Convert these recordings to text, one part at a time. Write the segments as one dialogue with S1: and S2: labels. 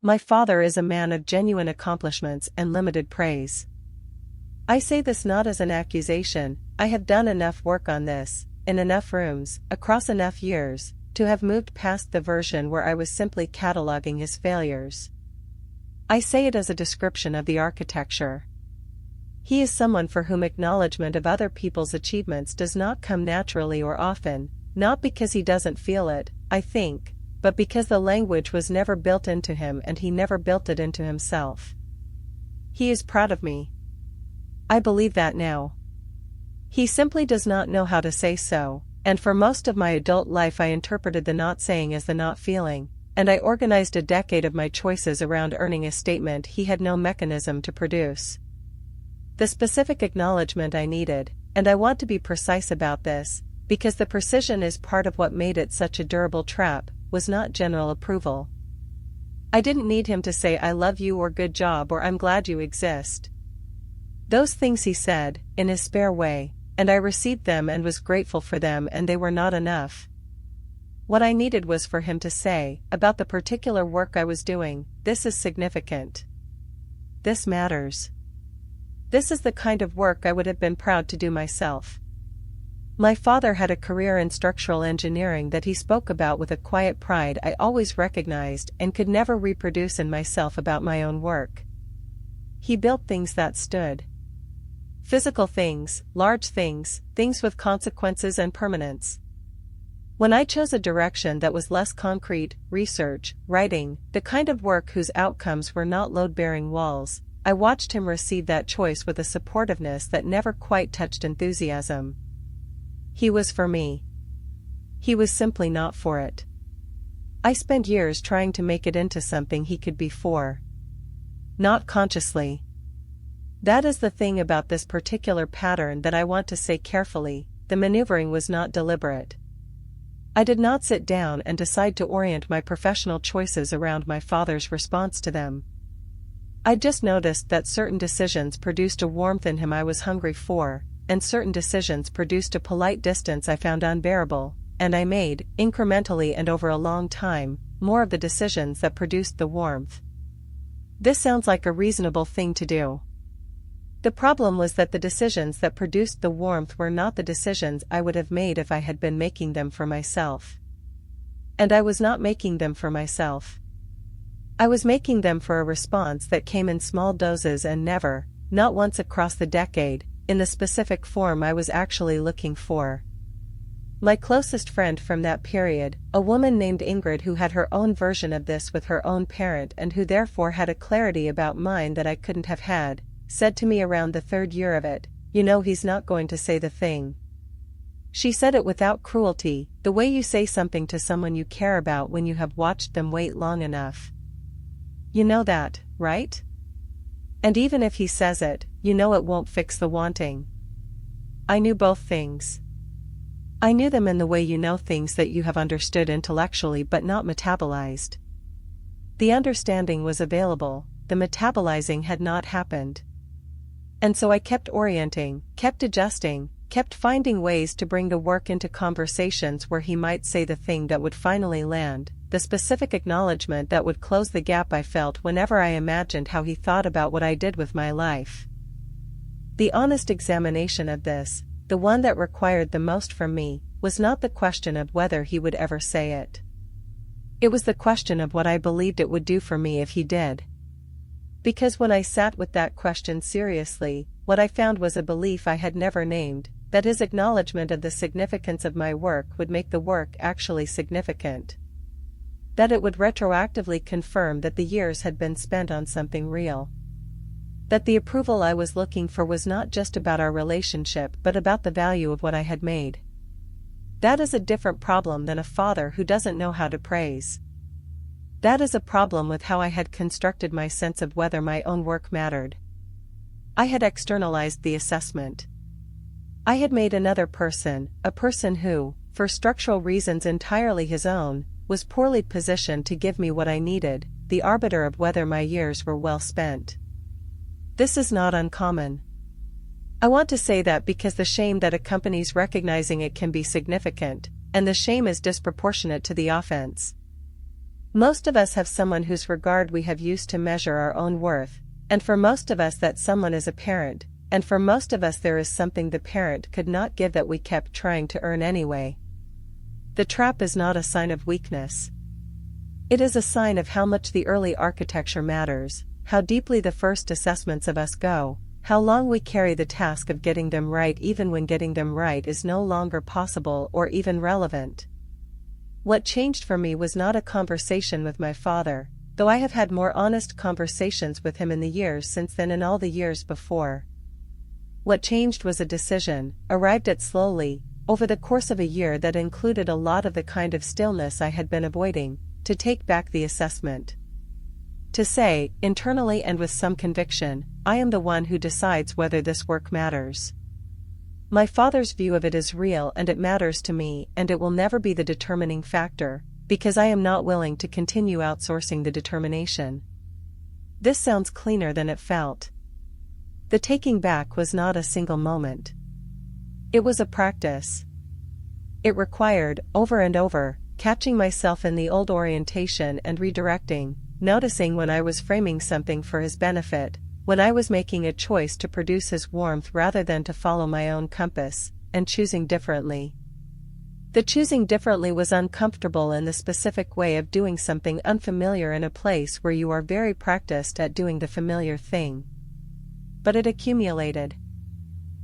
S1: My father is a man of genuine accomplishments and limited praise. I say this not as an accusation. I have done enough work on this, in enough rooms, across enough years, to have moved past the version where I was simply cataloguing his failures. I say it as a description of the architecture. He is someone for whom acknowledgement of other people's achievements does not come naturally or often, not because he doesn't feel it, I think, but because the language was never built into him and he never built it into himself. He is proud of me. I believe that now. He simply does not know how to say so, and for most of my adult life I interpreted the not saying as the not feeling, and I organized a decade of my choices around earning a statement he had no mechanism to produce. The specific acknowledgement I needed, and I want to be precise about this, because the precision is part of what made it such a durable trap, was not general approval. I didn't need him to say I love you or good job or I'm glad you exist. Those things he said, in his spare way, and I received them and was grateful for them, and they were not enough. What I needed was for him to say, about the particular work I was doing, this is significant. This matters. This is the kind of work I would have been proud to do myself. My father had a career in structural engineering that he spoke about with a quiet pride I always recognized and could never reproduce in myself about my own work. He built things that stood. Physical things, large things, things with consequences and permanence. When I chose a direction that was less concrete, research, writing, the kind of work whose outcomes were not load-bearing walls, I watched him receive that choice with a supportiveness that never quite touched enthusiasm. He was for me. He was simply not for it. I spent years trying to make it into something he could be for. Not consciously. That is the thing about this particular pattern that I want to say carefully, the maneuvering was not deliberate. I did not sit down and decide to orient my professional choices around my father's response to them. I just noticed that certain decisions produced a warmth in him I was hungry for, and certain decisions produced a polite distance I found unbearable, and I made, incrementally and over a long time, more of the decisions that produced the warmth. This sounds like a reasonable thing to do. The problem was that the decisions that produced the warmth were not the decisions I would have made if I had been making them for myself. And I was not making them for myself. I was making them for a response that came in small doses and never, not once across the decade, in the specific form I was actually looking for. My closest friend from that period, a woman named Ingrid who had her own version of this with her own parent and who therefore had a clarity about mine that I couldn't have had, said to me around the third year of it, "You know he's not going to say the thing." She said it without cruelty, the way you say something to someone you care about when you have watched them wait long enough. You know that, right? And even if he says it, you know it won't fix the wanting. I knew both things. I knew them in the way you know things that you have understood intellectually but not metabolized. The understanding was available, the metabolizing had not happened. And so I kept orienting, kept adjusting, kept finding ways to bring the work into conversations where he might say the thing that would finally land, the specific acknowledgement that would close the gap I felt whenever I imagined how he thought about what I did with my life. The honest examination of this, the one that required the most from me, was not the question of whether he would ever say it. It was the question of what I believed it would do for me if he did. Because when I sat with that question seriously, what I found was a belief I had never named, that his acknowledgement of the significance of my work would make the work actually significant. That it would retroactively confirm that the years had been spent on something real. That the approval I was looking for was not just about our relationship but about the value of what I had made. That is a different problem than a father who doesn't know how to praise. That is a problem with how I had constructed my sense of whether my own work mattered. I had externalized the assessment. I had made another person, a person who, for structural reasons entirely his own, was poorly positioned to give me what I needed, the arbiter of whether my years were well spent. This is not uncommon. I want to say that because the shame that accompanies recognizing it can be significant, and the shame is disproportionate to the offense. Most of us have someone whose regard we have used to measure our own worth, and for most of us that someone is a parent, and for most of us there is something the parent could not give that we kept trying to earn anyway. The trap is not a sign of weakness. It is a sign of how much the early architecture matters, how deeply the first assessments of us go, how long we carry the task of getting them right even when getting them right is no longer possible or even relevant. What changed for me was not a conversation with my father, though I have had more honest conversations with him in the years since then and all the years before. What changed was a decision, arrived at slowly, over the course of a year that included a lot of the kind of stillness I had been avoiding, to take back the assessment. To say, internally and with some conviction, I am the one who decides whether this work matters. My father's view of it is real and it matters to me, and it will never be the determining factor, because I am not willing to continue outsourcing the determination. This sounds cleaner than it felt. The taking back was not a single moment. It was a practice. It required, over and over, catching myself in the old orientation and redirecting, noticing when I was framing something for his benefit, when I was making a choice to produce his warmth rather than to follow my own compass, and choosing differently. The choosing differently was uncomfortable in the specific way of doing something unfamiliar in a place where you are very practiced at doing the familiar thing. But it accumulated.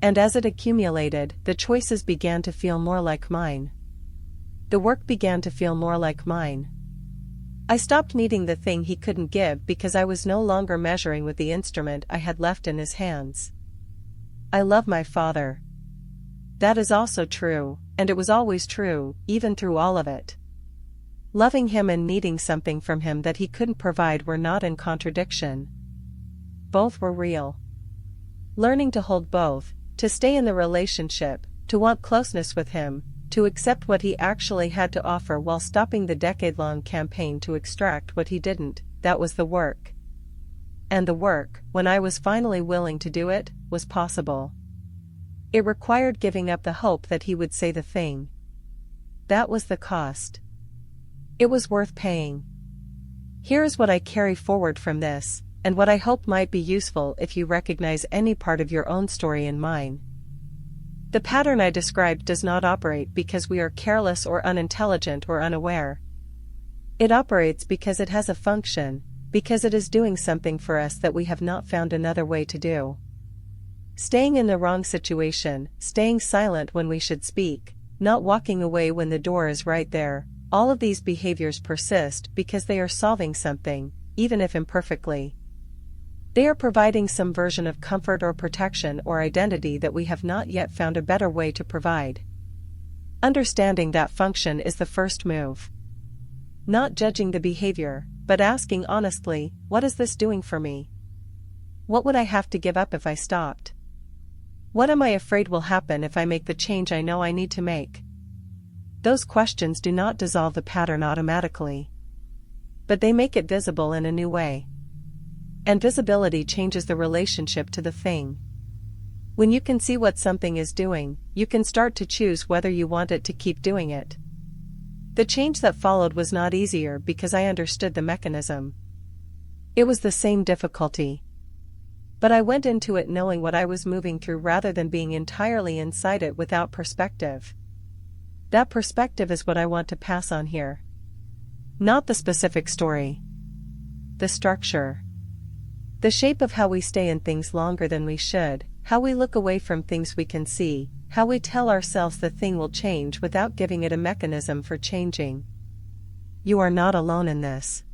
S1: And as it accumulated, the choices began to feel more like mine. The work began to feel more like mine. I stopped needing the thing he couldn't give because I was no longer measuring with the instrument I had left in his hands. I love my father. That is also true, and it was always true, even through all of it. Loving him and needing something from him that he couldn't provide were not in contradiction. Both were real. Learning to hold both, to stay in the relationship, to want closeness with him, to accept what he actually had to offer while stopping the decade-long campaign to extract what he didn't, that was the work. And the work, when I was finally willing to do it, was possible. It required giving up the hope that he would say the thing. That was the cost. It was worth paying. Here is what I carry forward from this, and what I hope might be useful if you recognize any part of your own story in mine. The pattern I described does not operate because we are careless or unintelligent or unaware. It operates because it has a function, because it is doing something for us that we have not found another way to do. Staying in the wrong situation, staying silent when we should speak, not walking away when the door is right there, all of these behaviors persist because they are solving something, even if imperfectly. They are providing some version of comfort or protection or identity that we have not yet found a better way to provide. Understanding that function is the first move. Not judging the behavior, but asking honestly, what is this doing for me? What would I have to give up if I stopped? What am I afraid will happen if I make the change I know I need to make? Those questions do not dissolve the pattern automatically. But they make it visible in a new way. And visibility changes the relationship to the thing. When you can see what something is doing, you can start to choose whether you want it to keep doing it. The change that followed was not easier because I understood the mechanism. It was the same difficulty. But I went into it knowing what I was moving through rather than being entirely inside it without perspective. That perspective is what I want to pass on here. Not the specific story. The structure. The shape of how we stay in things longer than we should, how we look away from things we can see, how we tell ourselves the thing will change without giving it a mechanism for changing. You are not alone in this.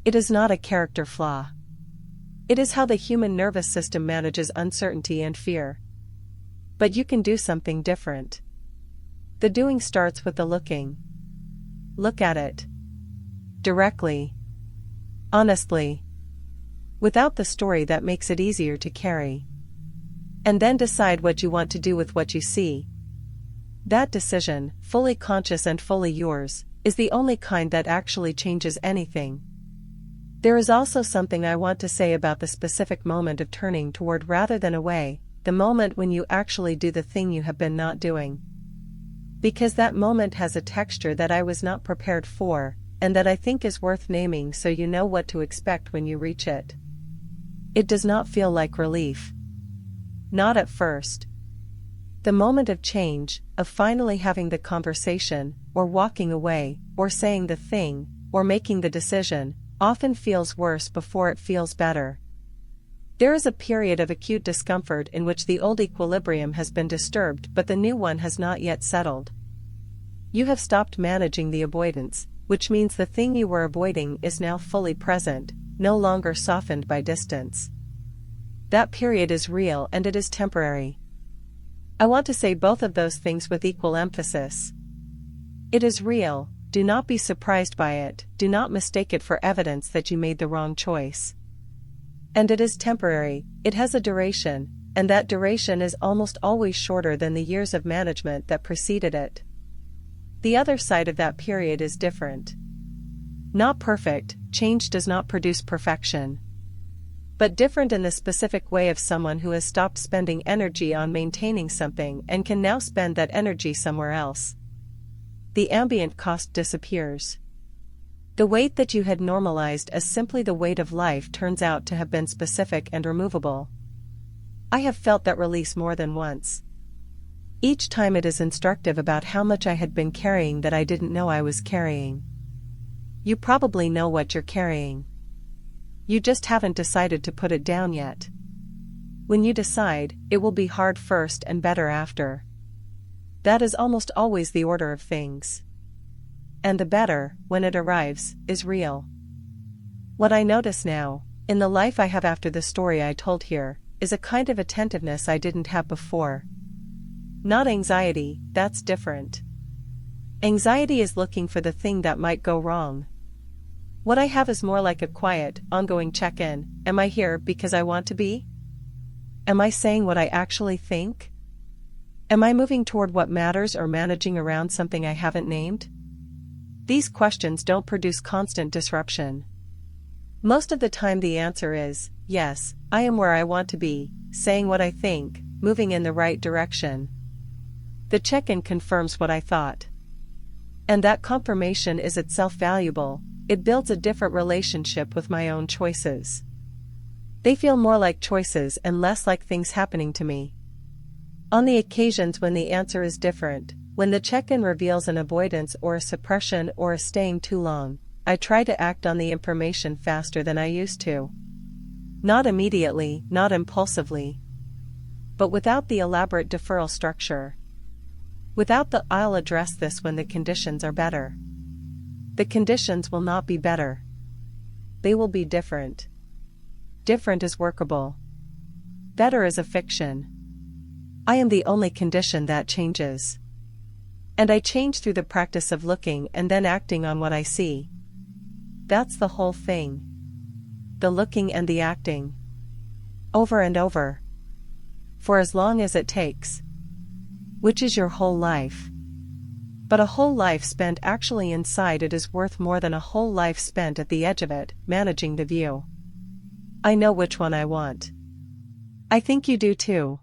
S1: It is not a character flaw. It is how the human nervous system manages uncertainty and fear. But you can do something different. The doing starts with the looking. Look at it. Directly. Honestly. Without the story that makes it easier to carry. And then decide what you want to do with what you see. That decision, fully conscious and fully yours, is the only kind that actually changes anything. There is also something I want to say about the specific moment of turning toward rather than away, the moment when you actually do the thing you have been not doing. Because that moment has a texture that I was not prepared for, and that I think is worth naming so you know what to expect when you reach it. It does not feel like relief. Not at first. The moment of change, of finally having the conversation, or walking away, or saying the thing, or making the decision, often feels worse before it feels better. There is a period of acute discomfort in which the old equilibrium has been disturbed but the new one has not yet settled. You have stopped managing the avoidance, which means the thing you were avoiding is now fully present, no longer softened by distance. That period is real and it is temporary. I want to say both of those things with equal emphasis. It is real, do not be surprised by it, do not mistake it for evidence that you made the wrong choice. And it is temporary, it has a duration, and that duration is almost always shorter than the years of management that preceded it. The other side of that period is different. Not perfect, change does not produce perfection. But different in the specific way of someone who has stopped spending energy on maintaining something and can now spend that energy somewhere else. The ambient cost disappears. The weight that you had normalized as simply the weight of life turns out to have been specific and removable. I have felt that release more than once. Each time it is instructive about how much I had been carrying that I didn't know I was carrying. You probably know what you're carrying. You just haven't decided to put it down yet. When you decide, it will be hard first and better after. That is almost always the order of things. And the better, when it arrives, is real. What I notice now, in the life I have after the story I told here, is a kind of attentiveness I didn't have before. Not anxiety, that's different. Anxiety is looking for the thing that might go wrong. What I have is more like a quiet, ongoing check-in. Am I here because I want to be? Am I saying what I actually think? Am I moving toward what matters or managing around something I haven't named? These questions don't produce constant disruption. Most of the time the answer is, yes, I am where I want to be, saying what I think, moving in the right direction. The check-in confirms what I thought. And that confirmation is itself valuable. It builds a different relationship with my own choices. They feel more like choices and less like things happening to me. On the occasions when the answer is different, when the check-in reveals an avoidance or a suppression or a staying too long, I try to act on the information faster than I used to. Not immediately, not impulsively. But without the elaborate deferral structure. Without the "I'll address this when the conditions are better." The conditions will not be better. They will be different. Different is workable. Better is a fiction. I am the only condition that changes. And I change through the practice of looking and then acting on what I see. That's the whole thing. The looking and the acting. Over and over. For as long as it takes. Which is your whole life. But a whole life spent actually inside it is worth more than a whole life spent at the edge of it, managing the view. I know which one I want. I think you do too.